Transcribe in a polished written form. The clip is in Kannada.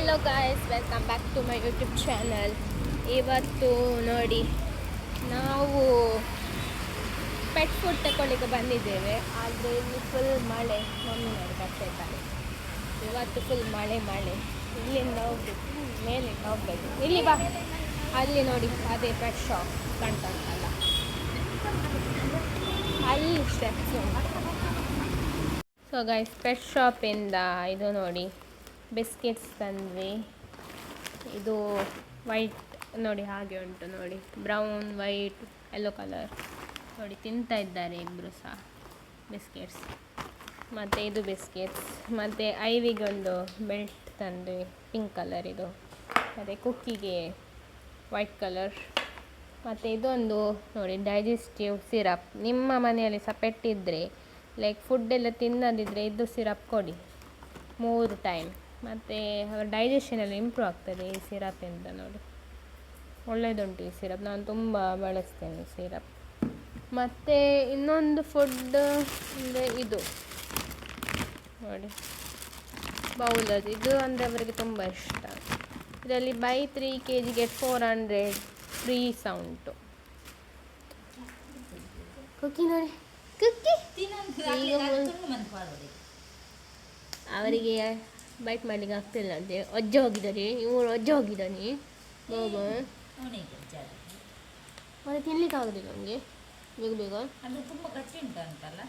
Hello guys, welcome back to my YouTube channel. ಇವತ್ತು ನೋಡಿ, ನಾವು ಪೆಟ್ ಫುಡ್ ತಗೊಳ್ಳಿಕ್ಕೆ ಬಂದಿದ್ದೇವೆ. ಆದರೆ ಇಲ್ಲಿ ಫುಲ್ ಮಳೆ. ಮಮ್ಮಿ ನೋಡಿ ಬರ್ತಾ ಇದ್ದಾರೆ. ಇವತ್ತು ಫುಲ್ ಮಳೆ. ಇಲ್ಲಿಂದ ಹೋಗ್ಬೇಕು, ಮೇಲಿಂದ ಹೋಗ್ಬೇಕು. ಇಲ್ಲಿ ಬಾ, ಅಲ್ಲಿ ನೋಡಿ, ಅದೇ ಪೆಟ್ ಶಾಪ್ ಕಾಣ್ತಲ್ಲ, ಅಲ್ಲಿ ಸ್ಟೆಪ್ಸ್ ಉಂಟು. ಸೊ ಗೈಸ್, ಪೆಟ್ ಶಾಪಿಂದ ಇದು ನೋಡಿ ಬಿಸ್ಕೆಟ್ಸ್ ತಂದ್ವಿ. ಇದು ವೈಟ್ ನೋಡಿ, ಹಾಗೆ ಉಂಟು ನೋಡಿ, ಬ್ರೌನ್ ವೈಟ್ ಯೆಲ್ಲೋ ಕಲರ್ ನೋಡಿ. ತಿಂತಾ ಇದ್ದಾರೆ ಇಬ್ಬರು ಸಹ ಬಿಸ್ಕೆಟ್ಸ್. ಮತ್ತು ಇದು ಬಿಸ್ಕೆಟ್ಸ್. ಮತ್ತು ಐವಿಗೊಂದು ಬೆಲ್ಟ್ ತಂದ್ವಿ, ಪಿಂಕ್ ಕಲರ್ ಇದು. ಮತ್ತು ಕುಕ್ಕಿಗೆ ವೈಟ್ ಕಲರ್. ಮತ್ತು ಇದೊಂದು ನೋಡಿ, ಡೈಜೆಸ್ಟಿವ್ ಸಿರಪ್. ನಿಮ್ಮ ಮನೆಯಲ್ಲಿ ಸಹ ಪೆಟ್ಟಿದ್ದರೆ, ಲೈಕ್ ಫುಡ್ಡೆಲ್ಲ ತಿನ್ನದಿದ್ದರೆ ಇದು ಸಿರಪ್ ಕೊಡಿ 3 ಟೈಮ್. ಮತ್ತು ಅವರ ಡೈಜೆಷನ್ ಎಲ್ಲ ಇಂಪ್ರೂವ್ ಆಗ್ತದೆ ಈ ಸಿರಪಿಂದ. ನೋಡಿ, ಒಳ್ಳೆಯದುಂಟು ಈ ಸಿರಪ್, ನಾನು ತುಂಬ ಬಳಸ್ತೇನೆ ಈ ಸಿರಪ್. ಮತ್ತು ಇನ್ನೊಂದು ಫುಡ್ ಅಂದರೆ ಇದು ನೋಡಿ, ಬೌಲರ್. ಇದು ಅಂದರೆ ಅವರಿಗೆ ತುಂಬ ಇಷ್ಟ. ಇದರಲ್ಲಿ ಬೈ 3 kg get 400 ಫ್ರೀ ಸಹ ಉಂಟು. ಕುಕ್ಕಿ ನೋಡಿ, ಕುಕ್ಕಿ ಅವರಿಗೆ ಬೈಟ್ ಮಾಡಲಿಕ್ಕೆ ಆಗ್ತಿಲ್ಲ ಅಂತೆ, ಅಜ್ಜ ಹೋಗಿದ್ದಾನೆ, ಇವರು ಅಜ್ಜ ಹೋಗಿದ್ದಾನೆ. ಬಾಬಾ ಮತ್ತೆ ತಿನ್ಲಿಕ್ಕೆ ಆಗೋದಿಲ್ಲ ನಮಗೆ ಬೇಗ. ಅದು ತುಂಬ ಗಟ್ಟಿ ಉಂಟಂತಲ್ಲ.